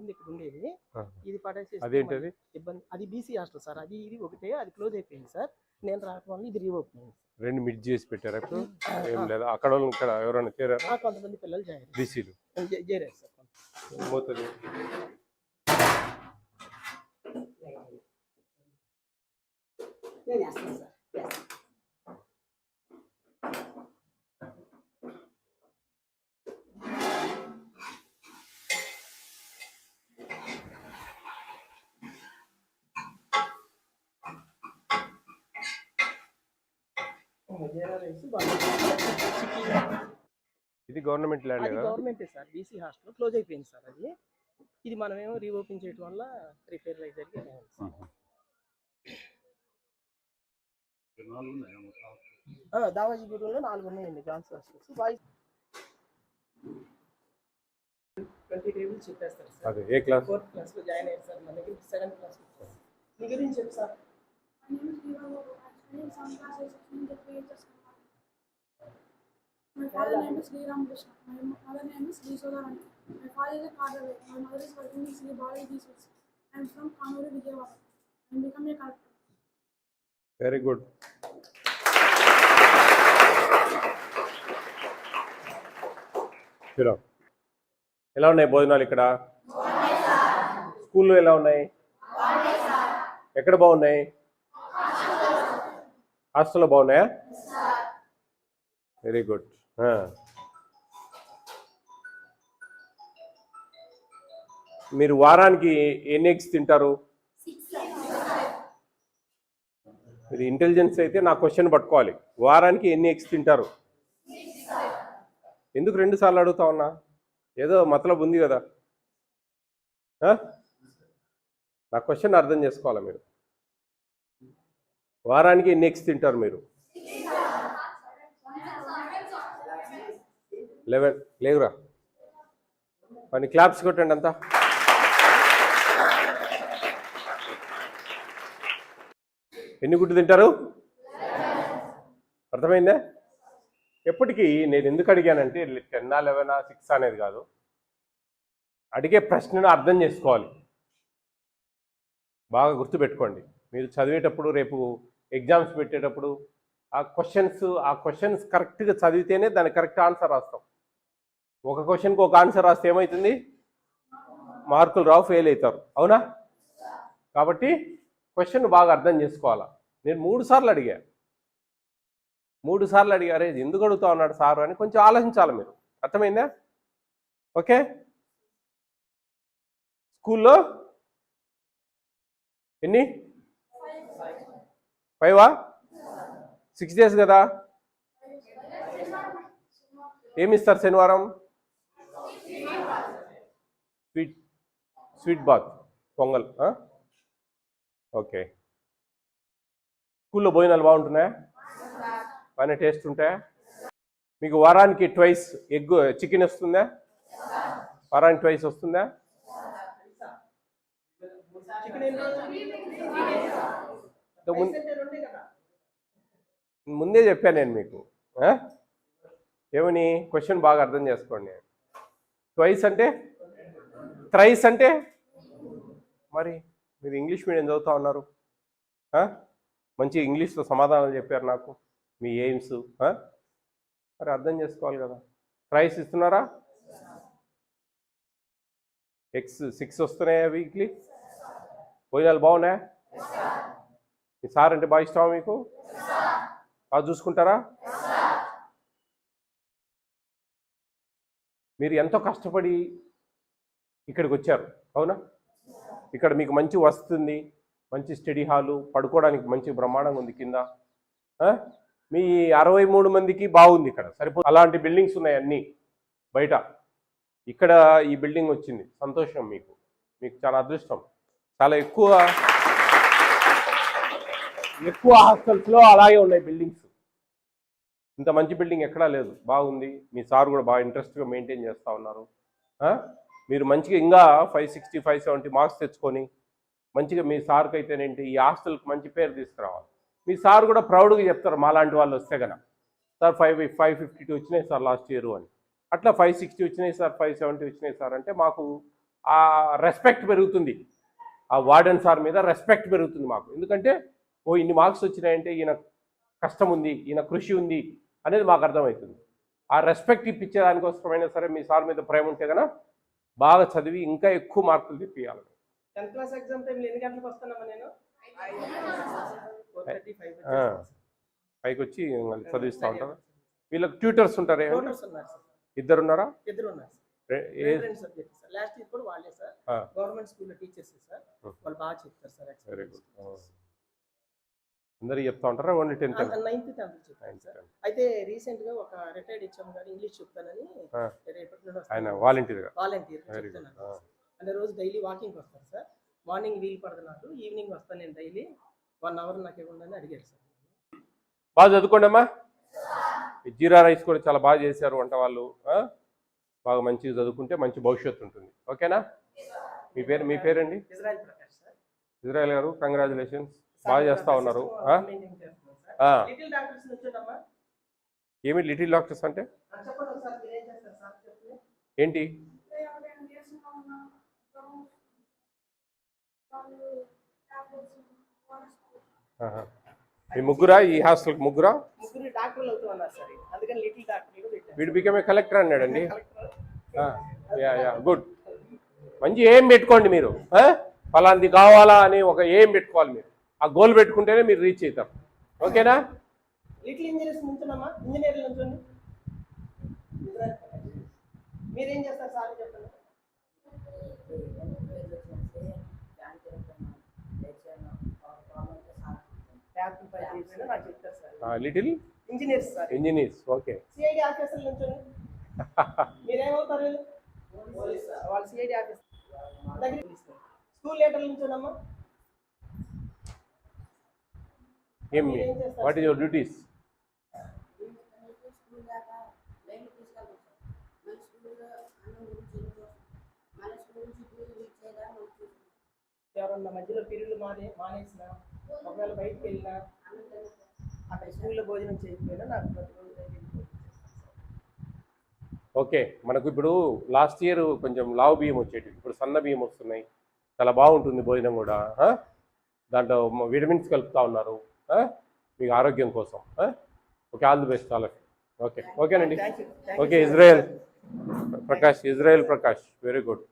ముందు ఇక్కడ ఉండేది, ఇది పడేసి అదేంటది ఇబ్బంది. అది బీసీ హాస్టల్ సార్, అది ఇది ఒకటే, అది క్లోజ్ అయిపోయింది సార్. నేను రావడం వల్ల ఇది రీఓపెన్ అయింది. రెండు మిడ్ చేసి పెట్టారు ఇప్పుడు ఏం లేదా? అక్కడ వాళ్ళు ఇక్కడ ఎవరైనా చేరారా? కొంతమంది పిల్లలు జాయిన్ బీసీలు చేరారు సార్. పోతుంది నేను వేస్తాను సార్. ఇది గవర్నమెంట్ ల్యాండ్ అది గవర్నమెంటే సార్. బీసీ హాస్టల్ క్లోజ్ అయిపోయింది సార్ అది. ఇది మనమేమో రీఓపెన్ చేయడం వల్ల రిపేర్ అయ్యి జరిగి దావాజీగూడలో 4 ఉన్నాయండి గర్ల్స్ హాస్టల్స్. బాయ్స్ 20 టేబుల్స్ చెప్పేస్తారు సార్. అదే ఏ క్లాస్? 4th క్లాస్లో జాయిన్ అయ్యారు సార్. మన దగ్గర 7th క్లాస్. మీ గురించి చెప్పు sir. My father name is Sri Ram Krishna. My mother name is Sri Sodharani. My father is a carver. My mother is working in Sri Balaji Sweets. I am from Kamuru, Vijayawada. I am becoming a collector. Very good. Sure. ఎలా ఉన్నాయి భోజనాలు ఇక్కడ? స్కూల్లో ఎలా ఉన్నాయి? ఎక్కడ బాగున్నాయి? హాస్టల్లో బాగున్నాయా? Very good. మీరు వారానికి ఎన్ని ఎగ్స్ తింటారు? మీరు ఇంటెలిజెన్స్ అయితే నా క్వశ్చన్ పట్టుకోవాలి. వారానికి ఎన్ని ఎగ్స్ తింటారు? ఎందుకు 2 సార్లు అడుగుతా ఉన్నా? ఏదో మతలబు ఉంది కదా. నా క్వశ్చన్ అర్థం చేసుకోవాలి మీరు. వారానికి ఎన్ని ఎగ్స్ తింటారు మీరు? 11 లేవురా. కొన్ని క్లాప్స్ కొట్టండి అంతా. ఎన్ని గుడ్డు తింటారు? అర్థమైందా? ఎప్పటికీ నేను ఎందుకు అడిగానంటే 10, 11, 6 అనేది కాదు, అడిగే ప్రశ్నను అర్థం చేసుకోవాలి. బాగా గుర్తుపెట్టుకోండి. మీరు చదివేటప్పుడు, రేపు ఎగ్జామ్స్ పెట్టేటప్పుడు ఆ క్వశ్చన్స్ కరెక్ట్గా చదివితేనే దానికి కరెక్ట్ ఆన్సర్ రాస్తాం. ఒక క్వశ్చన్కి ఒక ఆన్సర్ రాస్తే ఏమవుతుంది? మార్కులు రావు, ఫెయిల్ అవుతారు. అవునా? కాబట్టి క్వశ్చన్ బాగా అర్థం చేసుకోవాలా. నేను 3 సార్లు అడిగా. 3 సార్లు అడిగారే, ఎందుకు అడుగుతా ఉన్నాడు సారు అని కొంచెం ఆలోచించాలి మీరు. అర్థమైందా? ఓకే. స్కూల్లో ఎన్ని? 5 6 డేస్ కదా. ఏమిస్తారు శనివారం? స్వీట్ బాత్, పొంగల్. ఓకే. స్కూల్లో భోజనాలు బాగుంటున్నాయా? బాగానే టేస్ట్ ఉంటాయా? మీకు వారానికి ట్వైస్ చికెన్ వస్తుందా? వారానికి ట్వైస్ వస్తుందా? ముందే చెప్పాను నేను మీకు. ఏమని? క్వశ్చన్ బాగా అర్థం చేసుకోండి. ట్వైస్ అంటే, థ్రైస్ అంటే, మరి మీరు ఇంగ్లీష్ మీడియం చదువుతా ఉన్నారు, మంచి ఇంగ్లీష్లో సమాధానాలు చెప్పారు నాకు, మీ ఎయిమ్స్. మరి అర్థం చేసుకోవాలి కదా. థ్రైస్ ఇస్తున్నారా? ఎగ్స్ 6 వస్తున్నాయా వీక్లీ? భోజనాలు బాగున్నాయా? మీ సార్ అంటే బాగా ఇష్టమా మీకు? బాగా చూసుకుంటారా? మీరు ఎంతో కష్టపడి ఇక్కడికి వచ్చారు, అవునా? ఇక్కడ మీకు మంచి వస్తుంది, మంచి స్టడీ హాలు, పడుకోవడానికి మంచి బ్రహ్మాండంగా ఉంది కింద. మీ 63 మందికి బాగుంది ఇక్కడ, సరిపో. అలాంటి బిల్డింగ్స్ ఉన్నాయి అన్నీ బయట. ఇక్కడ ఈ బిల్డింగ్ వచ్చింది, సంతోషం మీకు. మీకు చాలా అదృష్టం. చాలా ఎక్కువ హాస్టల్స్లో అలాగే ఉన్నాయి బిల్డింగ్స్. ఇంత మంచి బిల్డింగ్ ఎక్కడా లేదు. బాగుంది. మీ సార్ కూడా బాగా ఇంట్రెస్ట్గా మెయింటైన్ చేస్తూ ఉన్నారు. మీరు మంచిగా ఇంకా 560, 570 మార్క్స్ తెచ్చుకొని మంచిగా మీ సార్కి అయితేనేంటి ఈ హాస్టల్కి మంచి పేరు తీసుకురావాలి. మీ సార్ కూడా ప్రౌడ్గా చెప్తారు మాలాంటి వాళ్ళు వస్తే కనుక, సార్ 552 వచ్చినాయి సార్ లాస్ట్ ఇయర్ అని. అట్లా 560 వచ్చినాయి సార్, 570 వచ్చినాయి సార్ అంటే మాకు ఆ రెస్పెక్ట్ పెరుగుతుంది, ఆ వార్డెన్ సార్ మీద రెస్పెక్ట్ పెరుగుతుంది మాకు. ఎందుకంటే ఓ ఇన్ని మార్క్స్ వచ్చినాయంటే ఈయన కష్టం ఉంది, ఈయన కృషి ఉంది అనేది మాకు అర్థమవుతుంది. ఆ రెస్పెక్ట్ ఇప్పించే దానికోసమైనా సరే మీ సార్ మీద ప్రేమ ఉంటే కనుక బాగా చదివి ఇంకా ఎక్కువ మార్కులు తెప్పియాలి. 10th క్లాస్ ఎగ్జామ్ టైంలో ఎన్ని గంటలకు వస్తున్నామా నేను? 4:35 పైకి వచ్చి చదివిస్తూ ఉంటారు. వీళ్ళకి ట్యూటర్స్ ఉంటారు, ట్యూటర్స్ ఉన్నారు సార్. ఇద్దరు ఉన్నారా? ఇద్దరు ఉన్నారు సార్. రెండు సబ్జెక్ట్ సార్. లాస్ట్ ఇయర్ కూడా వాళ్ళే సార్. గవర్నమెంట్ స్కూల్లో టీచర్స్ సార్. వాళ్ళు బాగా చెప్తారు సార్. Very good. అందరూ చెప్తా ఉంటారా? ఓన్లీ 10th 9th 10th చెప్తాను సార్. అయితే రీసెంట్ గా ఒక రిటైర్డ్ హెచ్ఎం గారు ఇంగ్లీష్ చెప్తానని రేపటి నుండి ఆయన వాలంటీర్ చెప్తున్నాను. అంటే రోజు డైలీ వాకింగ్ వస్తారు సార్. మార్నింగ్ వీలు పడదు నాకు, ఈవినింగ్ వస్తాను నేను డైలీ. 1 hour నాకు ఇవ్వండి అడిగారు సార్. బాగా చదువుకోండి అమ్మా. జీరా రైస్ కూడా చాలా బాగా చేశారు వంట వాళ్ళు. బాగా మంచిగా చదువుకుంటే మంచి భవిష్యత్తు ఉంటుంది. ఓకేనా? మీ పేరండి? Israel Prakash sir. ఇజ్రాయెల్ గారు, కంగ్రాచులేషన్స్, బాగా చేస్తా ఉన్నారు. లిటిల్ డాక్టర్స్ నుంచోనమ్మా. ఏమి లిటిల్ డాక్టర్స్ అంటే చెప్పండి సార్, మీరు ఏం చేస్తారు సార్? చెప్పండి. ఏంటి? మీ ముగ్గురా ఈ హాస్టల్? ముగ్గురు డాక్టర్లు అవుతూ ఉన్నారు సార్. అందుకని లిటిల్ డాక్టర్. వీడు బికమ్ ఏ కలెక్టర్ అన్నాడండి. గుడ్. మంచి ఏం పెట్టుకోండి మీరు. ఫలాంది కావాలా అని ఒక ఏం పెట్టుకోవాలి మీరు. ఆ గోల్ పెట్టుకుంటేనే మీరు రీచ్ అవుతారు. ఓకేనా? లిటిల్ ఇంజనీర్స్ నుంచున్నామా? ఇంజనీర్లు నుంచండి. మీరేం చేస్తారు సార్ చెప్పండి. Little engineers sir. Engineers. Okay. CID officer నుంచండి. మీరేమవుతారు? వాళ్ళు సిఐడి ఆఫీసర్ దగ్గర. స్కూల్ లీడర్ నుంచోనమ్మా. ఏం వాట్ ఈస్ యువర్ డ్యూటీస్? ఎవరన్నా మధ్యలో పీరియడ్లు మానేసిన, ఒకవేళ బయటకు వెళ్ళినా, అక్కడ స్కూల్లో భోజనం చేయకపోయినా నాకు ప్రతిరోజు. ఓకే. మనకు ఇప్పుడు లాస్ట్ ఇయర్ కొంచెం లావు బియ్యం వచ్చేటివి, ఇప్పుడు సన్న బియ్యం వస్తున్నాయి. చాలా బాగుంటుంది భోజనం కూడా. దాంట్లో విటమిన్స్ కలుపుతూ ఉన్నారు మీకు ఆరోగ్యం కోసం. Okay, all the best all of you. Okay, ఓకేనండి. Okay, Israel Prakash, very good.